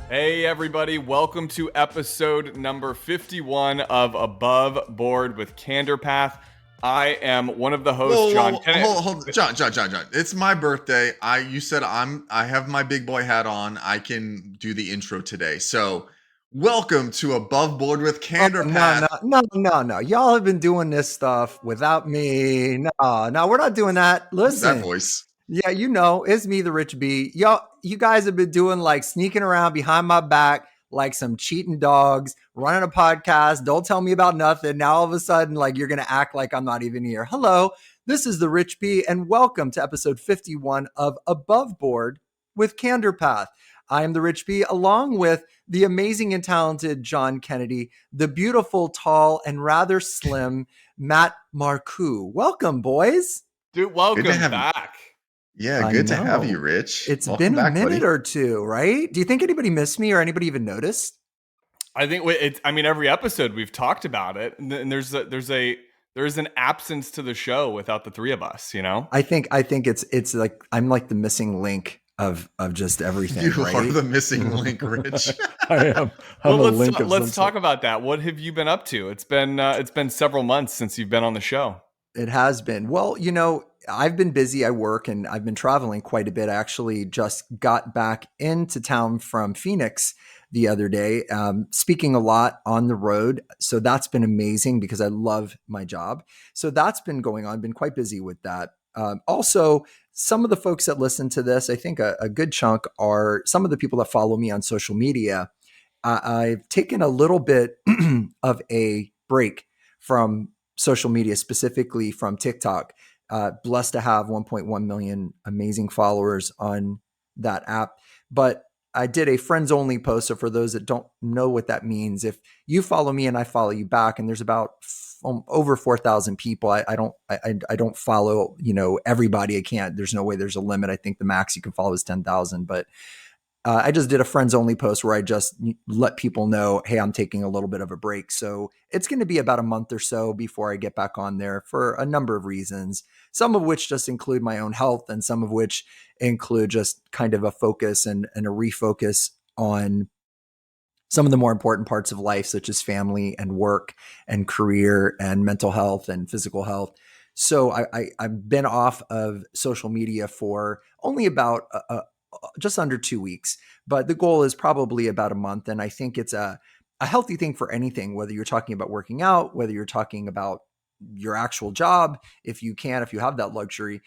Hey everybody, welcome to episode number 51 of Above Board with Candor Path. I am one of the hosts, John Kennedy. Hold, John. It's my birthday. You said I have my big boy hat on. I can do the intro today. So, welcome to Above Board with Candor Path. No. Y'all have been doing this stuff without me. No, we're not doing that. Who's that Listen, voice? yeah, it's me, TheRichB. You guys have been doing like sneaking around behind my back like some cheating dogs, running a podcast. Don't tell me about nothing. Now all of a sudden, like you're gonna act like I'm not even here. Hello, this is TheRichB, and welcome to episode 51 of Above Board with Candor Path. I am TheRichB, along with the amazing and talented John Kennedy, the beautiful, tall, and rather slim Matt Marcoux. Welcome, boys. Dude, welcome back. Yeah, good to have you, Rich. It's Welcome been a back, minute buddy. or two, right? Do you think anybody missed me or anybody even noticed? I think every episode we've talked about it, and there's an absence to the show without the three of us, you know? I think it's like I'm like the missing link of just everything. You right? are the missing link, Rich. I am. Let's talk about that. What have you been up to? It's been several months since you've been on the show. It has been. Well, I've been busy. I work and I've been traveling quite a bit. I actually just got back into town from Phoenix the other day, speaking a lot on the road. So that's been amazing because I love my job. So that's been going on. Been quite busy with that. Also, some of the folks that listen to this, I think a good chunk are some of the people that follow me on social media. I've taken a little bit of a break from social media, specifically from TikTok. Blessed to have 1.1 million amazing followers on that app. But I did a friends only post. So for those that don't know what that means, if you follow me and I follow you back, and there's about over 4,000 people, I don't follow, everybody. I can't, there's no way there's a limit. I think the max you can follow is 10,000, but I just did a friends only post where I just let people know, hey, I'm taking a little bit of a break. So it's going to be about a month or so before I get back on there for a number of reasons, some of which just include my own health and some of which include just kind of a focus and a refocus on some of the more important parts of life, such as family and work and career and mental health and physical health. So I've been off of social media for only about just under 2 weeks, but the goal is probably about a month. And I think it's a healthy thing for anything, whether you're talking about working out, whether you're talking about your actual job, if you have that luxury,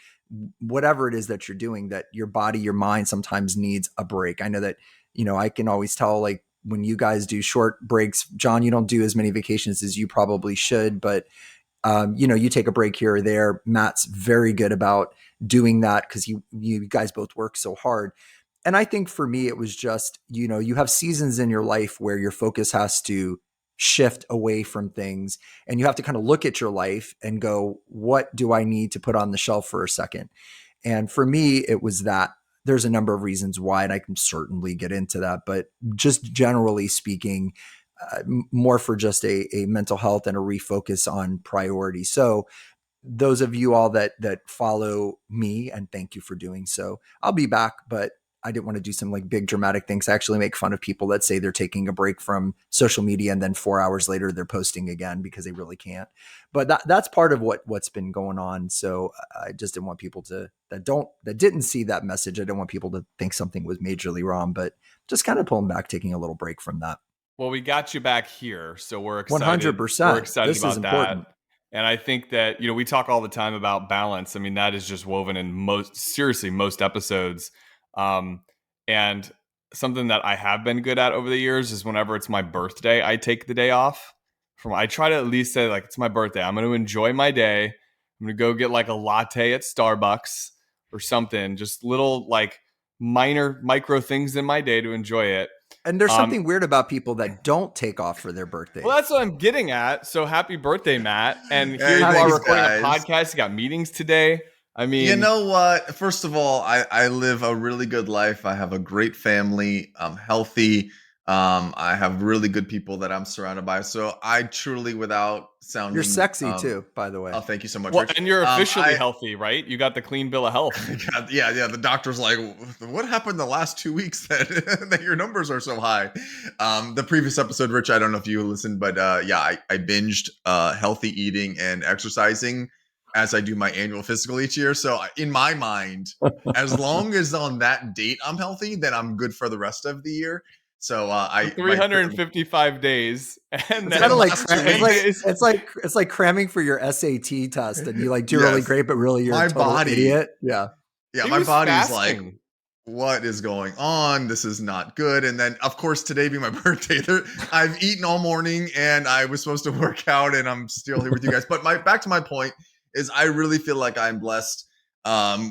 whatever it is that you're doing, that your body, your mind sometimes needs a break. I know that, I can always tell, like when you guys do short breaks, John, you don't do as many vacations as you probably should, but you take a break here or there. Matt's very good about doing that because you guys both work so hard. And I think for me, it was just, you have seasons in your life where your focus has to shift away from things and you have to kind of look at your life and go, what do I need to put on the shelf for a second? And for me, it was that. There's a number of reasons why, and I can certainly get into that, but just generally speaking, more for just a mental health and a refocus on priority. So those of you all that follow me, and thank you for doing so, I'll be back, but I didn't want to do some like big dramatic things. I actually make fun of people that say they're taking a break from social media and then 4 hours later they're posting again because they really can't. But that's part of what's been going on. So I just didn't want people that didn't see that message. I don't want people to think something was majorly wrong, but just kind of pulling back, taking a little break from that. Well, we got you back here, so we're excited. 100%. We're excited this about is important. that. And I think that, we talk all the time about balance. I mean, that is just woven in most episodes. And something that I have been good at over the years is whenever it's my birthday, I take the day off. I try to at least say, like, it's my birthday. I'm going to enjoy my day. I'm going to go get like a latte at Starbucks or something. Just little like micro things in my day to enjoy it. And there's something weird about people that don't take off for their birthday. Well, that's what I'm getting at. So happy birthday, Matt. And here you are recording a podcast. You got meetings today. I mean, you know what? First of all, I live a really good life. I have a great family. I'm healthy. I have really good people that I'm surrounded by. So I truly, without You're sounding, sexy too, by the way. oh, thank you so much, Well, Rich. and you're officially I healthy, right? You got the clean bill of health. God, yeah. The doctor's like, "What happened the last 2 weeks that that your numbers are so high?" The previous episode, Rich, I don't know if you listened, but yeah, I binged healthy eating and exercising as I do my annual physical each year. So in my mind, as long as on that date I'm healthy, then I'm good for the rest of the year. So For I my 355 days, and It's yeah, kind the of then like last two ten weeks. days. it's like cramming for your SAT test, and you like do really Yes, great, but really you're a my total body. idiot. Yeah. Yeah, He my was body's like, fasting. what is going on? This is not good. And then, of course, today being my birthday, I've eaten all morning and I was supposed to work out, and I'm still here with you guys. But my back to my point is, I really feel like I'm blessed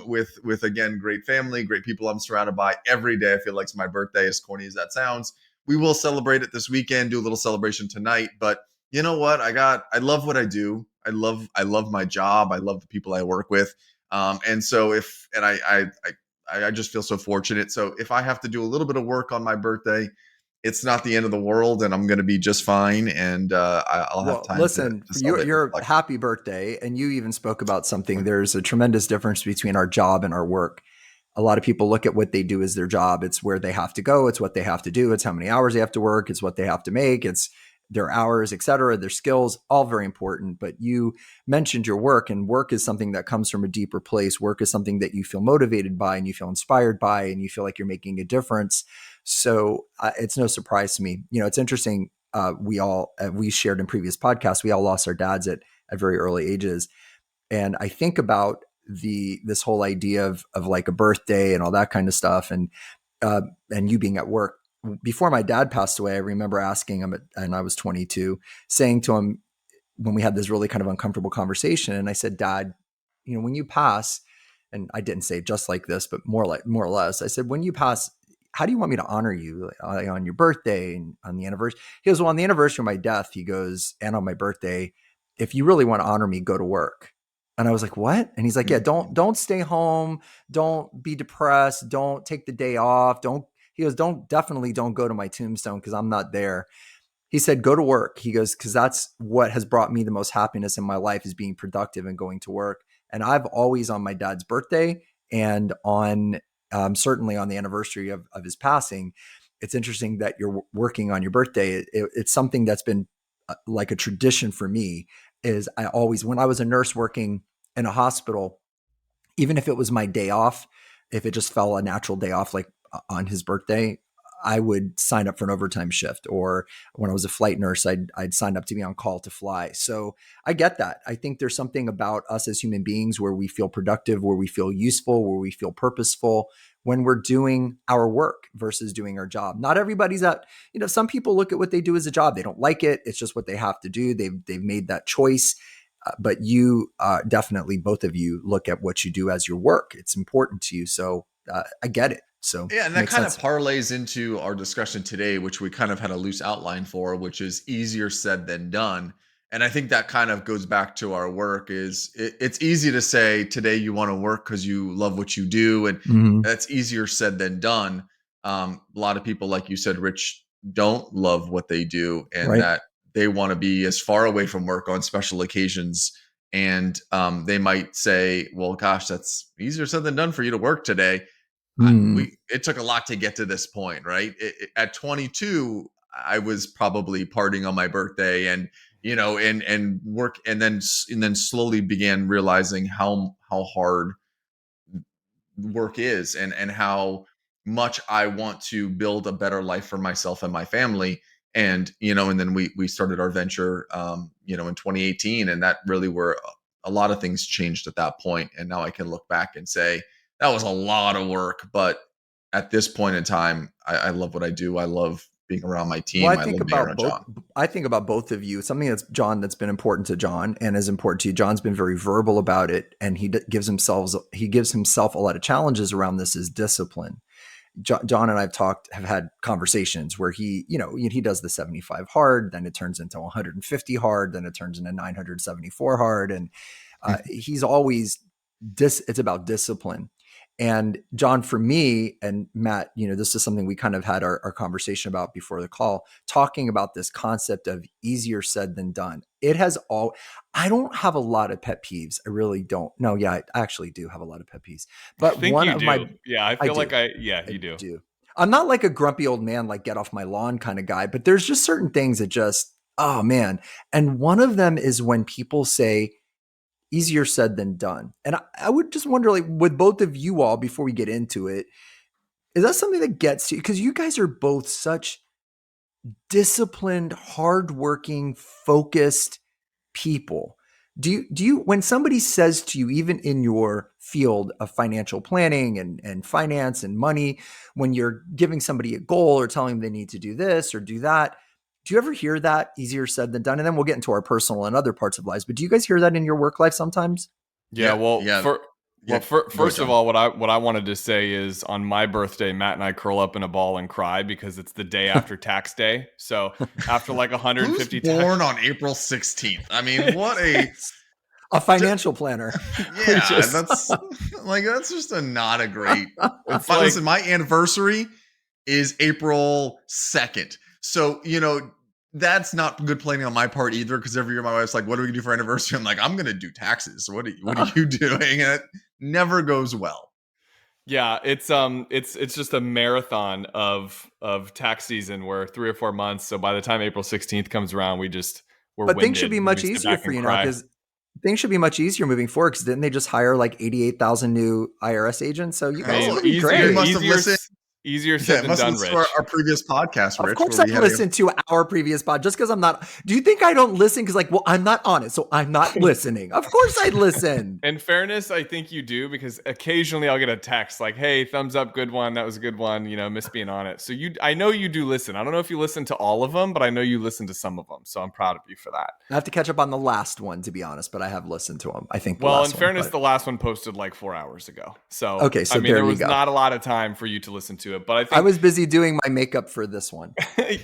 with again great family, great people I'm surrounded by. Every day I feel like it's my birthday, as corny as that sounds. We will celebrate it this weekend, do a little celebration tonight. But you know what? I love what I do. I love my job. I love the people I work with. And so if and I just feel so fortunate. So if I have to do a little bit of work on my birthday, it's not the end of the world, and I'm going to be just fine. And I'll have Well, time listen, to for you, celebrate and your reflect. happy birthday, and you even spoke about something. There's a tremendous difference between our job and our work. A lot of people look at what they do as their job. It's where they have to go. It's what they have to do. It's how many hours they have to work. It's what they have to make. It's their hours, et cetera, their skills, all very important. But you mentioned your work, and work is something that comes from a deeper place. Work is something that you feel motivated by and you feel inspired by, and you feel like you're making a difference. So it's no surprise to me. You know, it's interesting. We shared in previous podcasts, we all lost our dads at very early ages. And I think about this whole idea of like a birthday and all that kind of stuff, and you being at work. Before my dad passed away, I remember asking him, and I was 22, saying to him when we had this really kind of uncomfortable conversation, and I said, "Dad, you know, when you pass," and I didn't say it just like this, but more or less, I said, "When you pass, how do you want me to honor you, on your birthday and on the anniversary?" He goes, "Well, on the anniversary of my death," he goes, "and on my birthday, if you really want to honor me, go to work." And I was like, "What?" And he's like, "Yeah, don't stay home, don't be depressed, don't take the day off, don't." He goes, definitely don't go to my tombstone because I'm not there. He said, "Go to work." He goes, "Because that's what has brought me the most happiness in my life, is being productive and going to work." And I've always, on my dad's birthday and on certainly on the anniversary of his passing, it's interesting that you're working on your birthday. It's something that's been like a tradition for me. Is I always, when I was a nurse working in a hospital, even if it was my day off, if it just fell a natural day off, like on his birthday, I would sign up for an overtime shift. Or when I was a flight nurse, I'd sign up to be on call to fly. So I get that. I think there's something about us as human beings where we feel productive, where we feel useful, where we feel purposeful when we're doing our work versus doing our job. Not everybody's at, you know, some people look at what they do as a job. They don't like it. It's just what they have to do. They've made that choice. But you definitely, both of you, look at what you do as your work. It's important to you. So I get it. So Yeah, and that makes kind of sense. parlays into our discussion today, which we kind of had a loose outline for, which is easier said than done. And I think that kind of goes back to our work. It's easy to say today you want to work because you love what you do, and Mhm. that's easier said than done. A lot of people, like you said, Rich, don't love what they do, and Right. that they want to be as far away from work on special occasions. And they might say, well, gosh, that's easier said than done for you to work today. Mhm. It took a lot to get to this point, right? At 22, I was probably partying on my birthday, and and work, and then slowly began realizing how hard work is, and how much I want to build a better life for myself and my family. And and then we started our venture in 2018, and that really where a lot of things changed at that point. And now I can look back and say that was a lot of work, but at this point in time, I love what I do. I love being around my Well, team. I love being around John. I think about both of you. Something that's been important to John and is important to you. John's been very verbal about it, and he gives himself a lot of challenges around this, is discipline. John and I've have had conversations where he does the 75 hard, then it turns into 150 hard, then it turns into 974 hard. And he's always it's about discipline. And John, for me and Matt, this is something we kind of had our conversation about before the call, talking about this concept of easier said than done. I don't have a lot of pet peeves. I really don't. No, yeah, I actually do have a lot of pet peeves. I But think one you of my, do. Yeah, I I feel like do, yeah, I you do. do. I'm not like a grumpy old man, like get off my lawn kind of guy, but there's just certain things that just, oh man. And one of them is when people say, easier said than done. And I would just wonder, like, with both of you all, before we get into it, is that something that gets to you? Because you guys are both such disciplined, hardworking, focused people. Do you when somebody says to you, even in your field of financial planning and finance and money, when you're giving somebody a goal or telling them they need to do this or do that, do you ever hear that easier said than done? And then we'll get into our personal and other parts of lives. But do you guys hear that in your work life sometimes? Yeah, Yeah, well, yeah, yeah. Go ahead, first of John. all, what I wanted to say is on my birthday, Matt and I curl up in a ball and cry because it's the day after tax day. So after like Who's 150 born tax, on April 16th? I mean, what a A financial planner. We yeah, just that's like that's just a not a great. it's My like listen, my anniversary is April 2nd. So, that's not good planning on my part either, because every year my wife's like, what are we gonna do for anniversary? I'm like, I'm gonna do taxes. So what are you doing? And it never goes well. yeah, it's just a marathon of tax season where 3 or 4 months. So by the time April 16th comes around, we're But things should winded be and we much sit easier back for and you now cry. because things should be much easier moving forward. Because didn't they just hire like 88,000 new IRS agents? So you I guys are mean, Oh, going to be you great. must have listened. easier Yeah, said it than must have done, listened to our, Rich. our previous podcast, Of Rich, where course, we I've had a listened to our previous pod just because I'm not. Do you think I don't listen? Because, like, well, I'm not on it. So I'm not listening. Of course, I'd listen. In fairness, I think you do because occasionally I'll get a text like, "Hey, thumbs up, good one. That was a good one. Miss being on it." So I know you do listen. I don't know if you listen to all of them, but I know you listen to some of them. So I'm proud of you for that. I have to catch up on the last one, to be honest, but I have listened to them. I think the Well, in last one. fairness, But the last one posted like 4 hours ago. So okay, I so mean, there there you was go. not a lot of time for you to listen to it, but I I think, was busy doing my makeup for this one.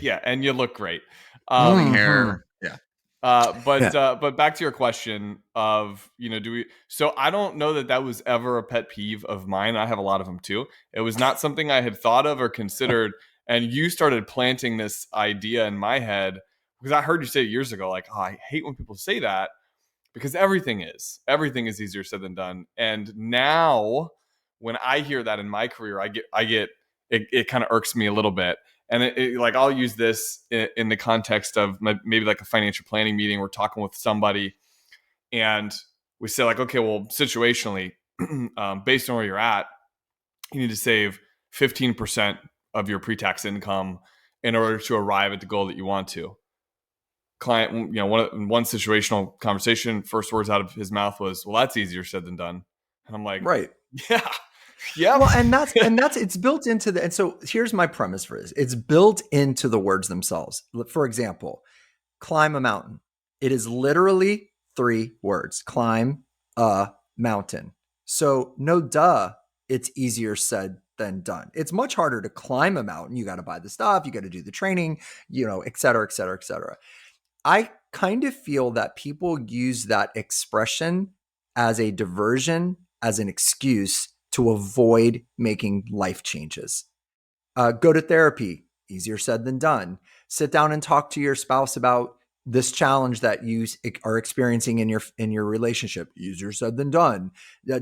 yeah, and you look great. curling Hmm. hair. Yeah. But back to your question of do we? So I don't know that was ever a pet peeve of mine. I have a lot of them too. It was not something I had thought of or considered, and you started planting this idea in my head because I heard you say it years ago. Like, oh, I hate when people say that because everything is easier said than done. And now, when I hear that in my career, I get it kind of irks me a little bit. And like I'll use this in the context of maybe like a financial planning meeting. We're talking with somebody, and we say like, okay, well, situationally, based on where you're at, you need to save 15% of your pre-tax income in order to arrive at the goal that you want to. Client, one situational conversation, first words out of his mouth was, "Well, that's easier said than done." And I'm like, Right. "Yeah, yep." Well, and that's it's built into the. And so here's my premise for this: it's built into the words themselves. For example, climb a mountain. It is literally 3 words: climb a mountain. So no duh, it's easier said than done. It's much harder to climb a mountain. You got to buy the stuff, you got to do the training, et cetera, et cetera, et cetera. I kind of feel that people use that expression as a diversion, as an excuse to avoid making life changes. Go to therapy, easier said than done. Sit down and talk to your spouse about this challenge that you are experiencing in your relationship, easier said than done.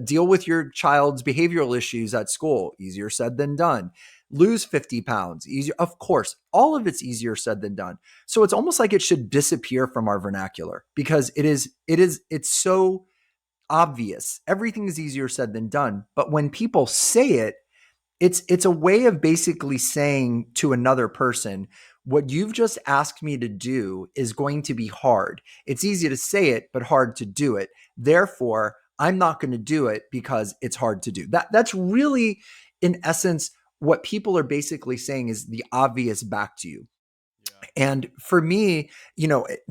Deal with your child's behavioral issues at school, easier said than done. Lose 50 pounds, easier. Of course, all of it's easier said than done. So it's almost like it should disappear from our vernacular because it's so obvious. Everything is easier said than done. But when people say it, it's a way of basically saying to another person, what you've just asked me to do is going to be hard. It's easy to say it, but hard to do it. Therefore, I'm not going to do it because it's hard to do. That's really, in essence, what people are basically saying is the obvious back to you. Yeah. And for me,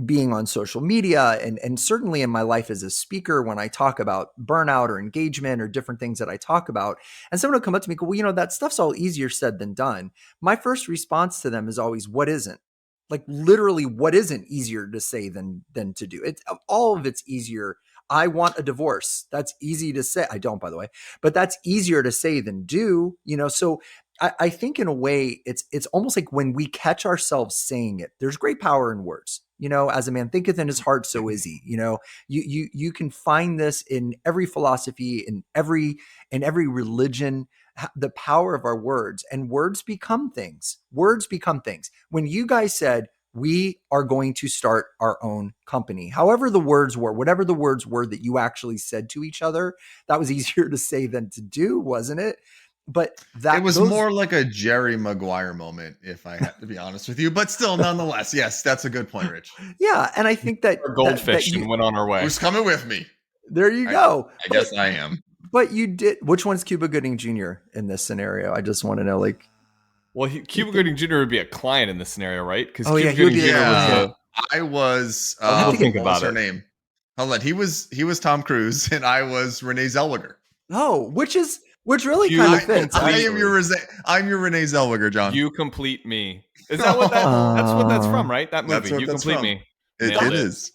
being on social media and certainly in my life as a speaker, when I talk about burnout or engagement or different things that I talk about, and someone will come up to me and go, well, that stuff's all easier said than done. My first response to them is always, what isn't? Like literally, what isn't easier to say than to do? It's all of it's easier, I want a divorce. That's easy to say. I don't, by the way, but that's easier to say than do, So I think in a way it's almost like when we catch ourselves saying it, there's great power in words. As a man thinketh in his heart, so is he. You can find this in every philosophy, in every religion, the power of our words, and words become things. Words become things. When you guys said, we are going to start our own company, however the words were, whatever the words were that you actually said to each other, that was easier to say than to do, wasn't it? But It that was those more like a Jerry Maguire moment, if I have to be honest with you. But still, nonetheless, yes, that's a good point, Rich. Yeah, and I think that Our that goldfish you and went on our way. Who's coming with me? there you I, go. I guess I am. But you did. Which one's Cuba Gooding Jr. in this scenario? I just want to know. Like, Well, Cuba Gooding Jr. would be a client in this scenario, right? Because oh yeah, Cuba he would Gooding be a Jr. was Yeah, client. the. I was. I'll have to think What was about her it. name? Hold on. He was Tom Cruise, and I was Renee Zellweger. Oh, which really You kind of I, fits. I complete- am your I'm your Renee Zellweger, John. You complete me. Is that what that's what that's from, right? That That's movie. what You that's complete from. me. It, Nailed it it. is.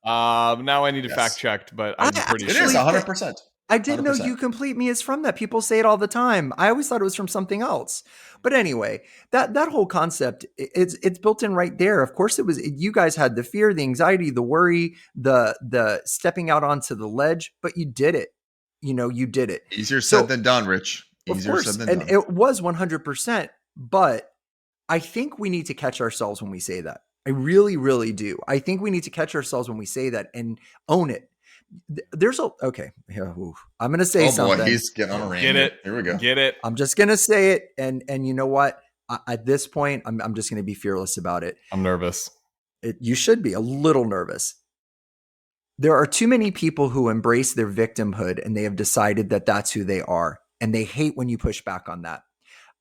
Now I need to fact Yes. check, but I I'm pretty It sure. is actually 100%. I didn't know 100%. You Complete Me is from that. People say it all the time. I always thought it was from something else. But anyway, that whole concept, it's built in right there. Of course, it was. You guys had the fear, the anxiety, the worry, the stepping out onto the ledge, but you did it. You did it. Easier said So than done, Rich. of Easier course, said than and done. it was 100%. But I think we need to catch ourselves when we say that. I really, really do. I think we need to catch ourselves when we say that and own it. There's a okay. Yeah, I'm going to say Oh boy, something. he's getting on a rant. Get Here. it. Here we go. Get it. I'm just going to say it. And you know what? At this point, I'm just going to be fearless about it. I'm nervous. You should be a little nervous. There are too many people who embrace their victimhood and they have decided that that's who they are. And they hate when you push back on that.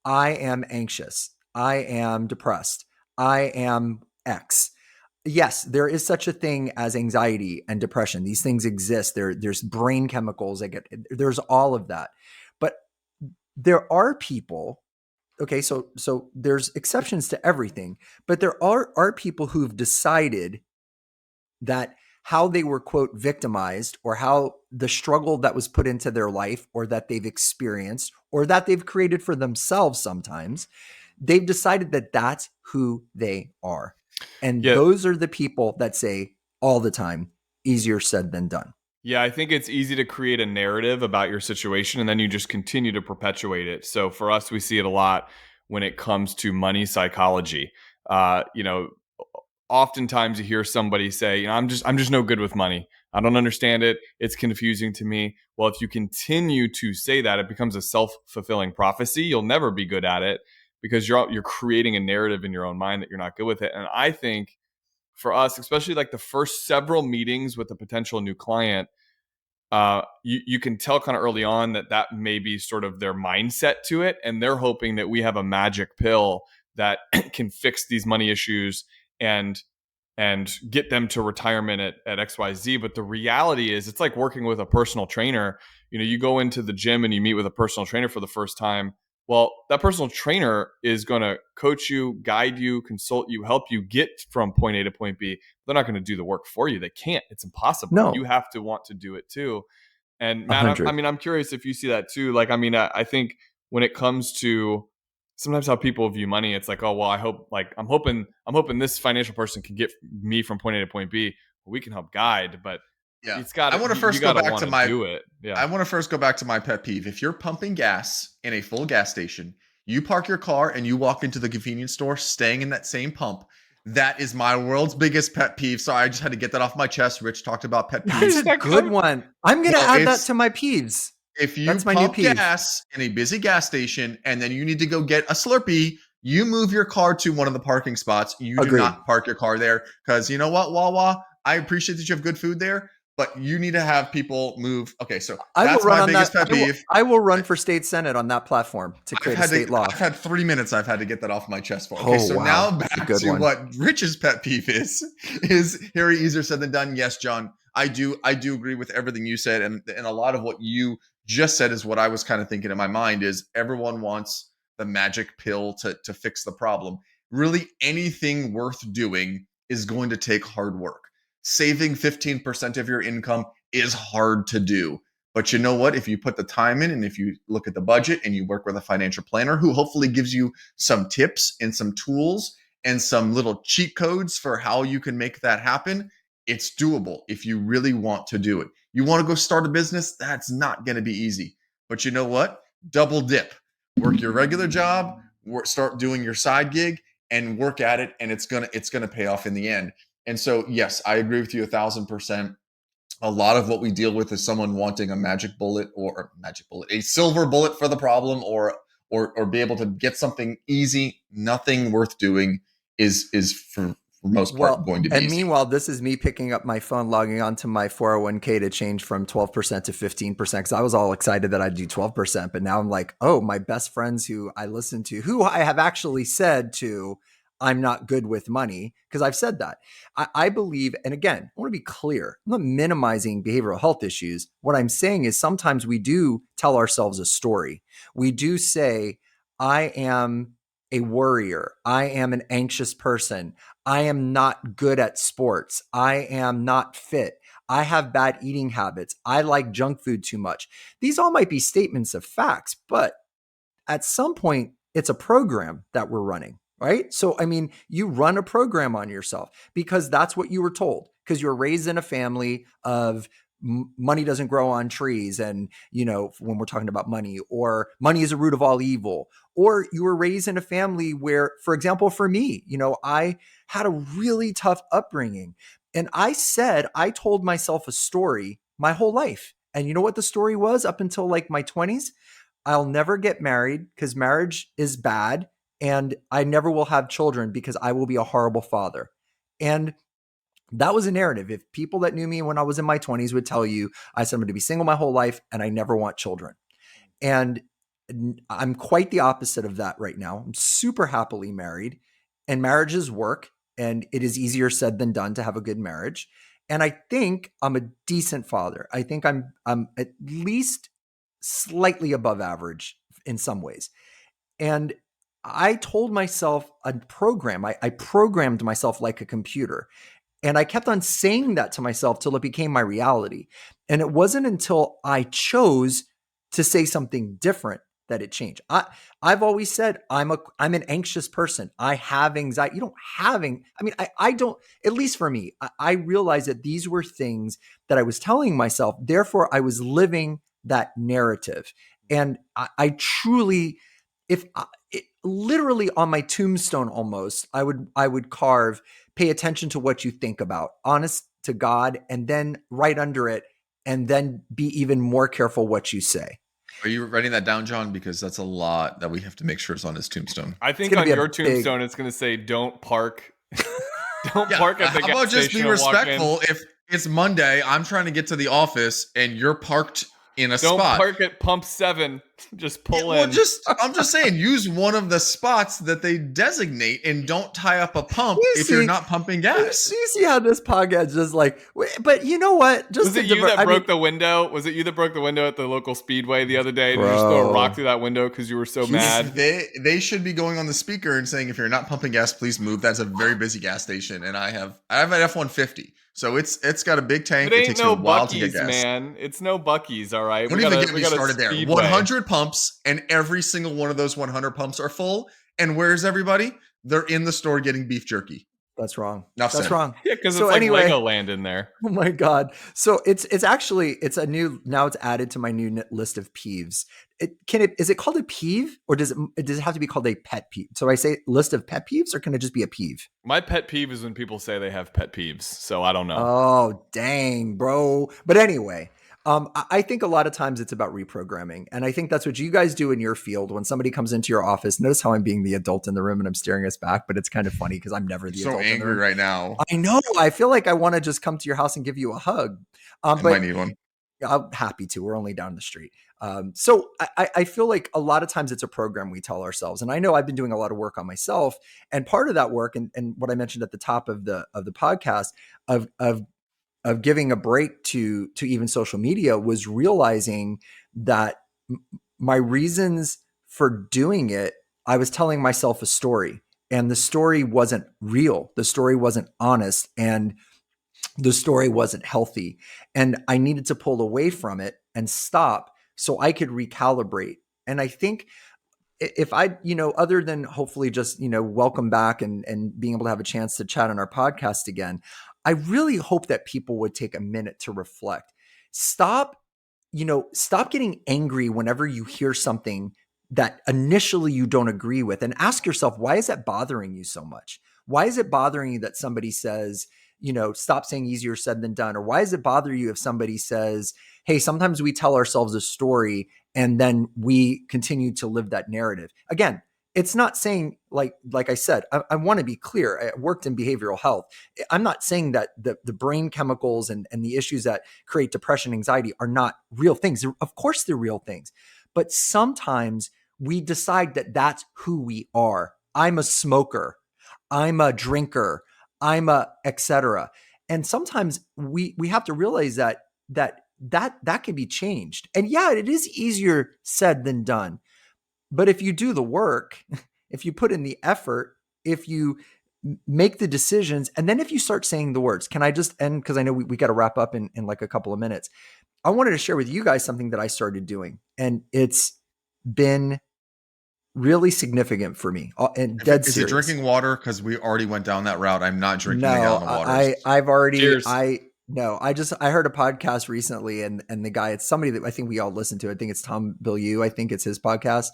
I am anxious. I am depressed. I am X. Yes, there is such a thing as anxiety and depression. These things exist. There's brain chemicals that there's all of that. But there are people, okay, so there's exceptions to everything, but there are people who've decided that how they were, quote, victimized, or how the struggle that was put into their life or that they've experienced or that they've created for themselves sometimes, they've decided that that's who they are. And Yeah. those are the people that say all the time, easier said than done. Yeah, I think it's easy to create a narrative about your situation and then you just continue to perpetuate it. So for us, we see it a lot when it comes to money psychology. Oftentimes you hear somebody say, I'm just no good with money. I don't understand it. It's confusing to me. Well, if you continue to say that, it becomes a self-fulfilling prophecy. You'll never be good at it because you're creating a narrative in your own mind that you're not good with it. And I think for us, especially like the first several meetings with a potential new client, you can tell kind of early on that may be sort of their mindset to it. And they're hoping that we have a magic pill that can fix these money issues and get them to retirement at XYZ. But the reality is it's like working with a personal trainer. You go into the gym and you meet with a personal trainer for the first time. Well, that personal trainer is going to coach you, guide you, consult you, help you get from point A to point B. They're not going to do the work for you. They can't. It's impossible. No. You have to want to do it too. And Matt, 100. I'm curious if you see that too. Like, I think when it comes to sometimes how people view money, it's like, oh, well, I'm hoping this financial person can get me from point A to point B. Well, we can help guide, but Yeah. it's got. I want to You first go got to back want to to my do it. Yeah. I want to first go back to my pet peeve. If you're pumping gas in a full gas station, you park your car and you walk into the convenience store staying in that same pump. That is my world's biggest pet peeve. So I just had to get that off my chest. Rich talked about pet peeves. That's a good one. I'm going to add that it's- to my peeves. If you That's my new pump peeve. gas in a busy gas station and then you need to go get a Slurpee, you move your car to one of the parking spots. You do Agreed. not park your car there because you know what, Wawa? I appreciate that you have good food there, but you need to have people move. Okay, so that's my biggest pet peeve. I will run for state senate on that platform to create a state law. I've had 3 minutes. I've had to get that off my chest for. Okay, so wow. now That's a back good to one. what Rich's pet peeve is Harry, easier said than done. Yes, John, I do agree with everything you said, and a lot of what you just said is what I was kind of thinking in my mind. Is everyone wants the magic pill to fix the problem? Really, anything worth doing is going to take hard work. Saving 15% of your income is hard to do. But you know what? If you put the time in and if you look at the budget and you work with a financial planner who hopefully gives you some tips and some tools and some little cheat codes for how you can make that happen, it's doable if you really want to do it. You want to go start a business? That's not going to be easy. But you know what? Double dip. Work your regular job, start doing your side gig and work at it, and it's gonna pay off in the end. And so, yes, I agree with you 1,000%. A lot of what we deal with is someone wanting a magic bullet or magic bullet, a silver bullet for the problem, or be able to get something easy. Nothing worth doing is for most part Well, going to be and easy. meanwhile, this is me picking up my phone, logging onto my 401k to change from 12% to 15% because I was all excited that I'd do 12%. But now I'm like, oh, my best friends who I listen to, who I have actually said to, I'm not good with money because I've said that. I believe, and again, I want to be clear, I'm not minimizing behavioral health issues. What I'm saying is sometimes we do tell ourselves a story. We do say, I am a worrier. I am an anxious person. I am not good at sports. I am not fit. I have bad eating habits. I like junk food too much. These all might be statements of facts, but at some point, it's a program that we're running, right? So, I mean, you run a program on yourself because that's what you were told, because you were raised in a family of money doesn't grow on trees. And, you know, when we're talking about money, or money is a root of all evil, or you were raised in a family where, for example, for me, you know, I had a really tough upbringing. And I told myself a story my whole life. And you know what the story was up until like my 20s? I'll never get married because marriage is bad. And I never will have children because I will be a horrible father. And that was a narrative. If people that knew me when I was in my 20s would tell you, I said I'm going to be single my whole life and I never want children. And I'm quite the opposite of that right now. I'm super happily married, and marriages work, and it is easier said than done to have a good marriage. And I think I'm a decent father. I think I'm at least slightly above average in some ways. And I told myself a program. I programmed myself like a computer. And I kept on saying that to myself till it became my reality. And it wasn't until I chose to say something different that it changed. I've always said I'm an anxious person. I have anxiety. You don't having. I mean, I don't. At least for me, I realized that these were things that I was telling myself. Therefore, I was living that narrative. And I truly, if I, it, literally on my tombstone, almost, I would carve, pay attention to what you think about, honest to God, and then right under it, and then be even more careful what you say. Are you writing that down, John? Because that's a lot that we have to make sure is on his tombstone. I It's think going to on be your a big, tombstone, it's going to say, "Don't park, don't Yeah, park at the how gas about just be station and walk in. respectful? If it's Monday, I'm trying to get to the office and you're parked in a Don't spot. park at pump 7. Just Yeah, pull well, in." I'm just saying, use one of the spots that they designate and don't tie up a pump you if you're see, not pumping do gas. you see how this podcast just like, but you know what? Just Was to it you divert, that I mean, broke the window? Was it you that broke the window at the local speedway the other day? Did you just throw a rock bro, through that window because you were so he's, mad? They should be going on the speaker and saying, if you're not pumping gas, please move. That's a very busy gas station, and I have an F-150, so it's got a big It tank. It ain't takes me a no while to get Bucky's, gas. man. It's no Bucky's, all right. Don't even get We me got a started there. speedway. 100 pumps, and every single one of those 100 pumps are full. And where's everybody? They're in the store getting beef jerky. that's wrong. Enough That's said. wrong. Yeah, because So it's like anyway, Legoland in there. oh my God. So it's actually, it's a new, now it's added to my new list of peeves. Is it called a peeve, or does it have to be called a pet peeve? So I say list of pet peeves, or can it just be a peeve? My pet peeve is when people say they have pet peeves. So I don't know. Oh, dang, bro. But anyway, I think a lot of times it's about reprogramming. And I think that's what you guys do in your field. When somebody comes into your office, notice how I'm being the adult in the room and I'm staring us back, but it's kind of funny because I'm never I'm the so adult in the angry room. right now. I know. I feel like I want to just come to your house and give you a hug. I might But need one. I'm happy to. We're only down the street. So I feel like a lot of times it's a program we tell ourselves. And I know I've been doing a lot of work on myself. And part of that work, and what I mentioned at the top of the podcast, of giving a break to even social media, was realizing that my reasons for doing it, I was telling myself a story, and the story wasn't real. The story wasn't honest. And the story wasn't healthy. And I needed to pull away from it and stop so I could recalibrate. And I think if I, other than hopefully just, welcome back and being able to have a chance to chat on our podcast again, I really hope that people would take a minute to reflect. Stop, stop getting angry whenever you hear something that initially you don't agree with, and ask yourself, why is that bothering you so much? Why is it bothering you that somebody says, stop saying easier said than done? Or why does it bother you if somebody says, hey, sometimes we tell ourselves a story and then we continue to live that narrative? Again, it's not saying, like I said, I want to be clear. I worked in behavioral health. I'm not saying that the brain chemicals and the issues that create depression, anxiety are not real things. Of course, they're real things. But sometimes we decide that that's who we are. I'm a smoker. I'm a drinker. I'm a etc. And sometimes we have to realize that can be changed. And yeah, it is easier said than done. But if you do the work, if you put in the effort, if you make the decisions, and then if you start saying the words, can I just end? Because I know we got to wrap up in like a couple of minutes. I wanted to share with you guys something that I started doing, and it's been really significant for me, and dead Is it serious. drinking water? Because we already went down that route. I'm not drinking a No, gallon of water. I've already, Cheers. no, I heard a podcast recently, and the guy, it's somebody that I think we all listen to. I think it's Tom Bilyeu. I think it's his podcast.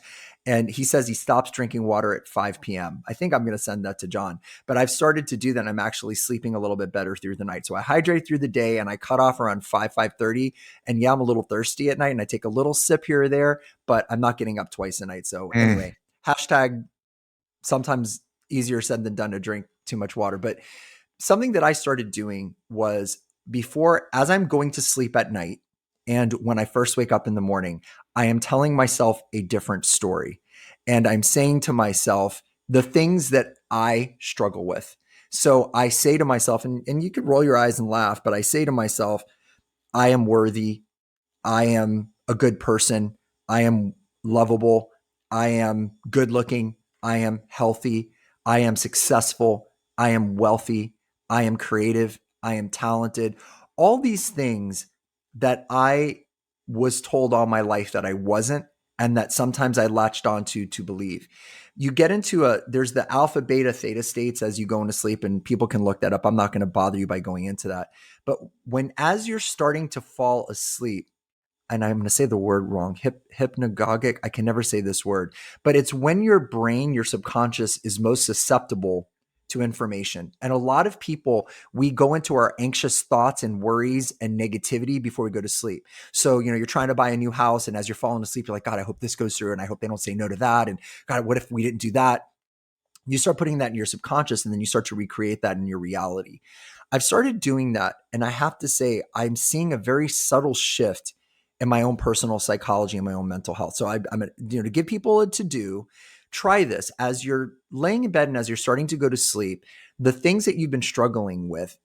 And he says he stops drinking water at 5 p.m. I think I'm going to send that to John, but I've started to do that. And I'm actually sleeping a little bit better through the night. So I hydrate through the day and I cut off around 5:30. And yeah, I'm a little thirsty at night and I take a little sip here or there, but I'm not getting up twice a night. So anyway, hashtag sometimes easier said than done to drink too much water. But something that I started doing was, before, as I'm going to sleep at night and when I first wake up in the morning, I am telling myself a different story. And I'm saying to myself the things that I struggle with. So I say to myself, and you can roll your eyes and laugh, but I say to myself, I am worthy. I am a good person. I am lovable. I am good looking. I am healthy. I am successful. I am wealthy. I am creative. I am talented. All these things that I was told all my life that I wasn't, and that sometimes I latched onto to believe. You get into there's the alpha, beta, theta states as you go into sleep, and people can look that up. I'm not going to bother you by going into that. But as you're starting to fall asleep, and I'm going to say the word wrong, hypnagogic. I can never say this word, but it's when your brain, your subconscious, is most susceptible to information. And a lot of people, we go into our anxious thoughts and worries and negativity before we go to sleep. So, you're trying to buy a new house, and as you're falling asleep, you're like, God, I hope this goes through, and I hope they don't say no to that. And God, what if we didn't do that? You start putting that in your subconscious, and then you start to recreate that in your reality. I've started doing that. And I have to say, I'm seeing a very subtle shift in my own personal psychology and my own mental health. So I'm to give people a to do, try this as you're laying in bed and as you're starting to go to sleep. The things that you've been struggling with,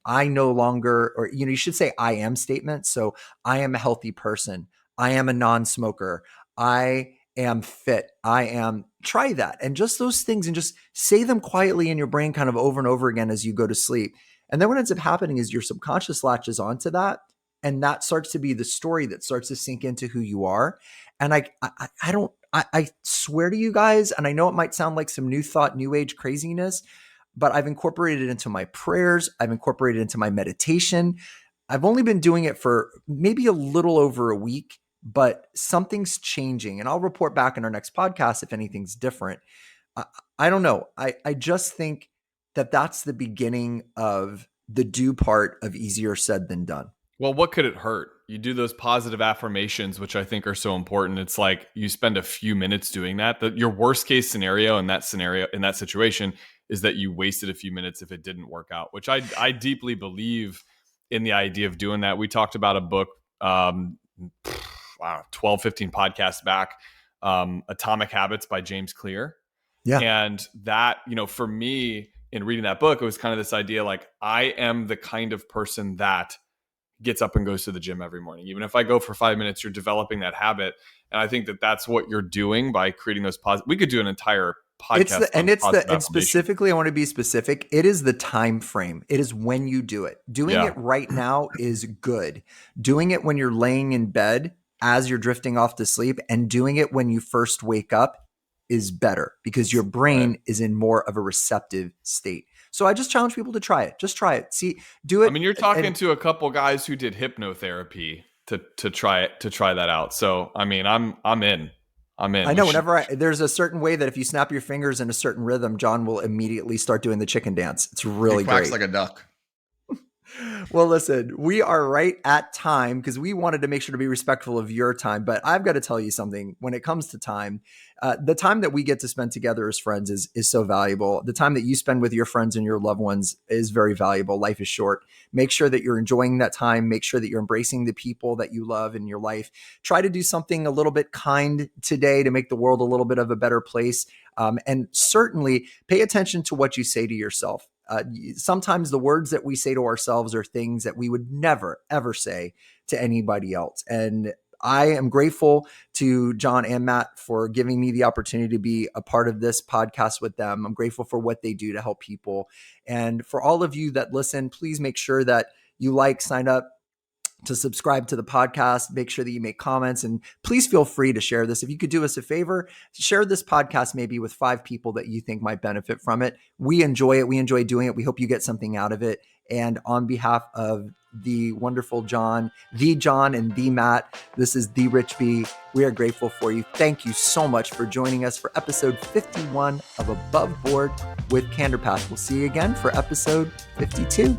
I no longer, or, you should say I am statements. So I am a healthy person. I am a non-smoker. I am fit. Try that. And just those things, and just say them quietly in your brain kind of over and over again as you go to sleep. And then what ends up happening is your subconscious latches onto that. And that starts to be the story that starts to sink into who you are. And I swear to you guys, and I know it might sound like some new thought, new age craziness, but I've incorporated it into my prayers. I've incorporated it into my meditation. I've only been doing it for maybe a little over a week, but something's changing. And I'll report back in our next podcast if anything's different. I don't know. I just think that that's the beginning of the do part of easier said than done. Well, what could it hurt? You do those positive affirmations, which I think are so important. It's like you spend a few minutes doing that. Your worst case scenario, in that situation, is that you wasted a few minutes if it didn't work out, which I deeply believe in the idea of doing that. We talked about a book, 12, 15 podcasts back, Atomic Habits by James Clear. Yeah. And that, for me, in reading that book, it was kind of this idea, like, I am the kind of person that gets up and goes to the gym every morning. Even if I go for 5 minutes, you're developing that habit. And I think that that's what you're doing by creating those positive. We could do an entire podcast on positive And affirmation. specifically, I want to be specific. It is the time frame. It is when you do it. Doing it right now is good. Doing it when you're laying in bed as you're drifting off to sleep, and doing it when you first wake up is better because your brain is in more of a receptive state. So I just challenge people to try it. Just try it. See, do it. I mean, you're talking to a couple guys who did hypnotherapy to try that out. So I mean, I'm in. I know there's a certain way that if you snap your fingers in a certain rhythm, John will immediately start doing the chicken dance. It's really great. He quacks like a duck. Well, listen, we are right at time because we wanted to make sure to be respectful of your time. But I've got to tell you something. When it comes to time, the time that we get to spend together as friends is so valuable. The time that you spend with your friends and your loved ones is very valuable. Life is short. Make sure that you're enjoying that time. Make sure that you're embracing the people that you love in your life. Try to do something a little bit kind today to make the world a little bit of a better place. And certainly pay attention to what you say to yourself. Sometimes the words that we say to ourselves are things that we would never, ever say to anybody else. And I am grateful to John and Matt for giving me the opportunity to be a part of this podcast with them. I'm grateful for what they do to help people. And for all of you that listen, please make sure that you sign up to subscribe to the podcast, make sure that you make comments, and please feel free to share this. If you could do us a favor, share this podcast maybe with 5 people that you think might benefit from it. We enjoy it. We enjoy doing it. We hope you get something out of it. And on behalf of the wonderful John, the John and the Matt, this is TheRichB. We are grateful for you. Thank you so much for joining us for episode 51 of Above Board with Candor Path. We'll see you again for episode 52.